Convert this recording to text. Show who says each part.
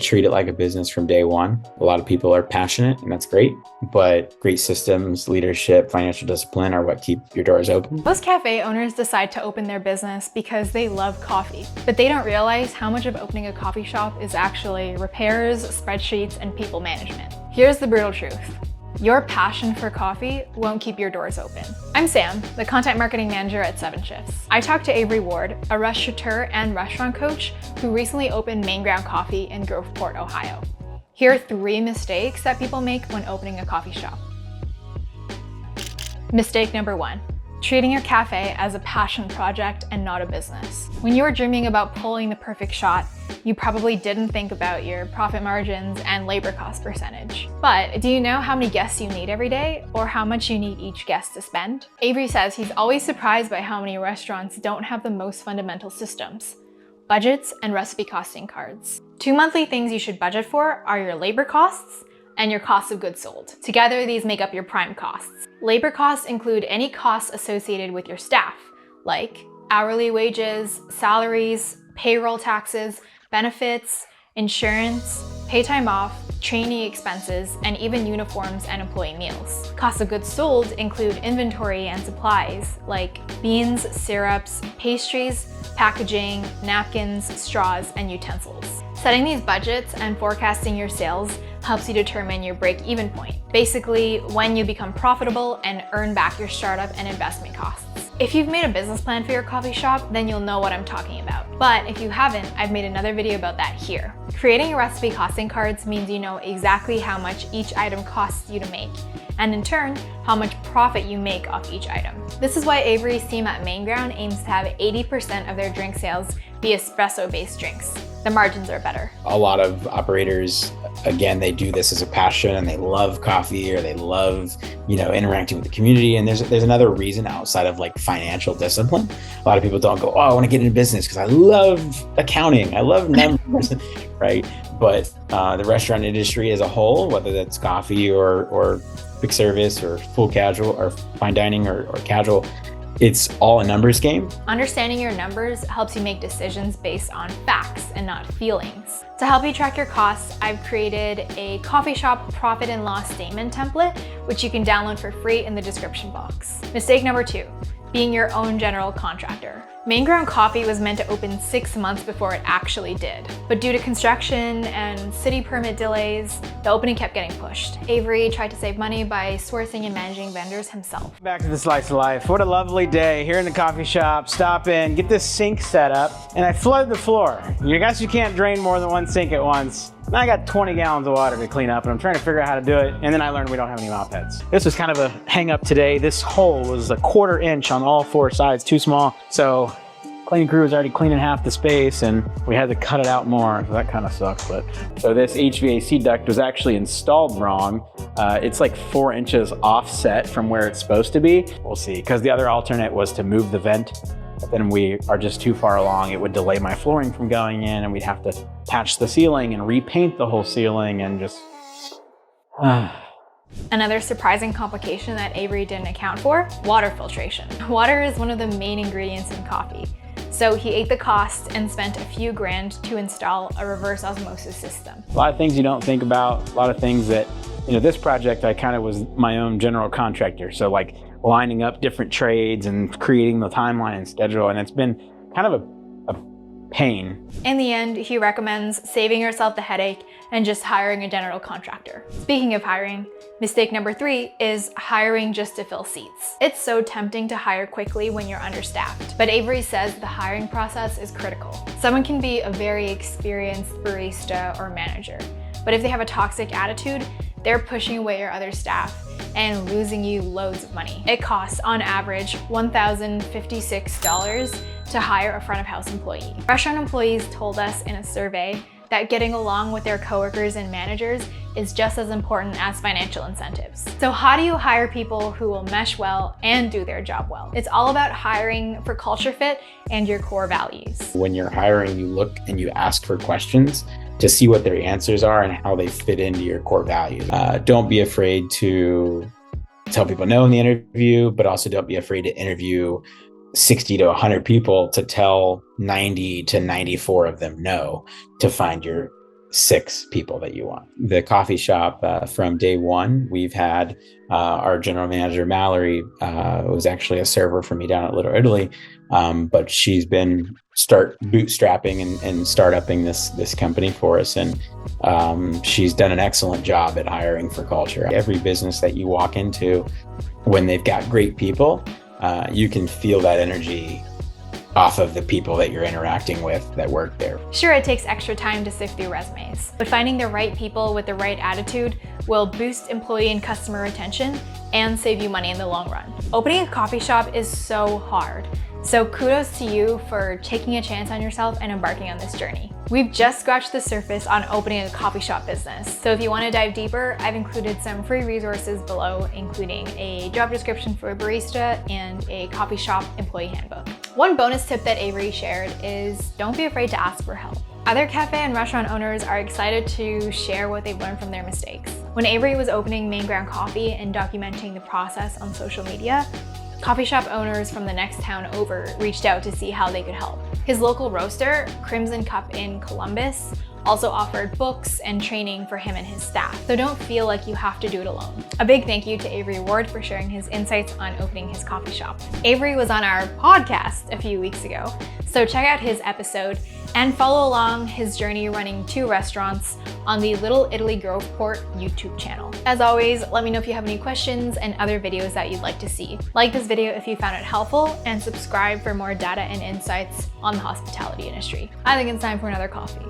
Speaker 1: treat it like a business from day one. A lot of people are passionate, and that's great, but great systems, leadership, financial discipline are what keep your doors open.
Speaker 2: Most cafe owners decide to open their business because they love coffee, but they don't realize how much of opening a coffee shop is actually repairs, spreadsheets, and people management. Here's the brutal truth. Your passion for coffee won't keep your doors open. I'm Sam, the content marketing manager at 7 Shifts. I talked to Avery Ward, a restaurateur and restaurant coach who recently opened Main Ground Coffee in Groveport, Ohio. Here are 3 mistakes that people make when opening a coffee shop. Mistake number 1. Treating your cafe as a passion project and not a business. When you were dreaming about pulling the perfect shot, you probably didn't think about your profit margins and labor cost percentage. But do you know how many guests you need every day or how much you need each guest to spend? Avery says he's always surprised by how many restaurants don't have the most fundamental systems: budgets and recipe costing cards. 2 monthly things you should budget for are your labor costs and your cost of goods sold. Together, these make up your prime costs. Labor costs include any costs associated with your staff, like hourly wages, salaries, payroll taxes, benefits, insurance, pay time off, trainee expenses, and even uniforms and employee meals. Cost of goods sold include inventory and supplies like beans, syrups, pastries, packaging, napkins, straws, and utensils. Setting these budgets and forecasting your sales helps you determine your break-even point, basically when you become profitable and earn back your startup and investment costs. If you've made a business plan for your coffee shop, then you'll know what I'm talking about. But if you haven't, I've made another video about that here. Creating a recipe costing cards means you know exactly how much each item costs you to make, and in turn, how much profit you make off each item. This is why Avery's team at Main Ground aims to have 80% of their drink sales be espresso-based drinks. The margins are better.
Speaker 1: A lot of operators, again, they do this as a passion and they love coffee or they love, interacting with the community. And there's another reason outside of like financial discipline. A lot of people don't go, oh, I want to get into business because I love accounting. I love numbers, right? But the restaurant industry as a whole, whether that's coffee or quick service or full casual or fine dining or casual, it's all a numbers game.
Speaker 2: Understanding your numbers helps you make decisions based on facts and not feelings. To help you track your costs, I've created a coffee shop profit and loss statement template, which you can download for free in the description box. Mistake number 2, being your own general contractor. Main Ground Coffee was meant to open 6 months before it actually did. But due to construction and city permit delays, the opening kept getting pushed. Avery tried to save money by sourcing and managing vendors himself.
Speaker 3: Back to the slice of life. What a lovely day here in the coffee shop. Stop in, get this sink set up, and I flooded the floor. You guess you can't drain more than one sink at once. Now I got 20 gallons of water to clean up and I'm trying to figure out how to do it. And then I learned we don't have any mop heads. This was kind of a hang up today. This hole was a 1/4 inch on all 4 sides, too small. So cleaning crew was already cleaning half the space and we had to cut it out more. So that kind of sucks. But so this HVAC duct was actually installed wrong. It's like 4 inches offset from where it's supposed to be. We'll see, because the other alternate was to move the vent. But then we are just too far along. It would delay my flooring from going in and we'd have to patch the ceiling and repaint the whole ceiling and just...
Speaker 2: Another surprising complication that Avery didn't account for: water filtration. Water is one of the main ingredients in coffee. So he ate the cost and spent a few grand to install a reverse osmosis system. A
Speaker 3: lot of things you don't think about, a lot of things that, this project I kind of was my own general contractor. So like lining up different trades and creating the timeline and schedule, and it's been kind of a pain.
Speaker 2: In the end, he recommends saving yourself the headache and just hiring a general contractor. Speaking of hiring, mistake number 3 is hiring just to fill seats. It's so tempting to hire quickly when you're understaffed, but Avery says the hiring process is critical. Someone can be a very experienced barista or manager, but if they have a toxic attitude, they're pushing away your other staff and losing you loads of money. It costs, on average, $1,056 to hire a front of house employee. Restaurant employees told us in a survey that getting along with their coworkers and managers is just as important as financial incentives. So how do you hire people who will mesh well and do their job well? It's all about hiring for culture fit and your core values.
Speaker 1: When you're hiring, you look and you ask for questions to see what their answers are and how they fit into your core values. Don't be afraid to tell people no in the interview, but also don't be afraid to interview 60 to 100 people to tell 90 to 94 of them no, to find your 6 people that you want. The coffee shop, from day one, we've had our general manager, Mallory, was actually a server for me down at Little Italy, but she's been bootstrapping and start-upping this company for us, and she's done an excellent job at hiring for culture. Every business that you walk into, when they've got great people, you can feel that energy off of the people that you're interacting with that work there.
Speaker 2: Sure, it takes extra time to sift through resumes, but finding the right people with the right attitude will boost employee and customer retention and save you money in the long run. Opening a coffee shop is so hard, so kudos to you for taking a chance on yourself and embarking on this journey. We've just scratched the surface on opening a coffee shop business, so if you want to dive deeper, I've included some free resources below, including a job description for a barista and a coffee shop employee handbook. One bonus tip that Avery shared is don't be afraid to ask for help. Other cafe and restaurant owners are excited to share what they've learned from their mistakes. When Avery was opening Main Ground Coffee and documenting the process on social media, coffee shop owners from the next town over reached out to see how they could help. His local roaster, Crimson Cup in Columbus, also offered books and training for him and his staff, so don't feel like you have to do it alone. A big thank you to Avery Ward for sharing his insights on opening his coffee shop. Avery was on our podcast a few weeks ago, so check out his episode and follow along his journey running 2 restaurants on the Little Italy Groveport YouTube channel. As always, let me know if you have any questions and other videos that you'd like to see. Like this video if you found it helpful, and subscribe for more data and insights on the hospitality industry. I think it's time for another coffee.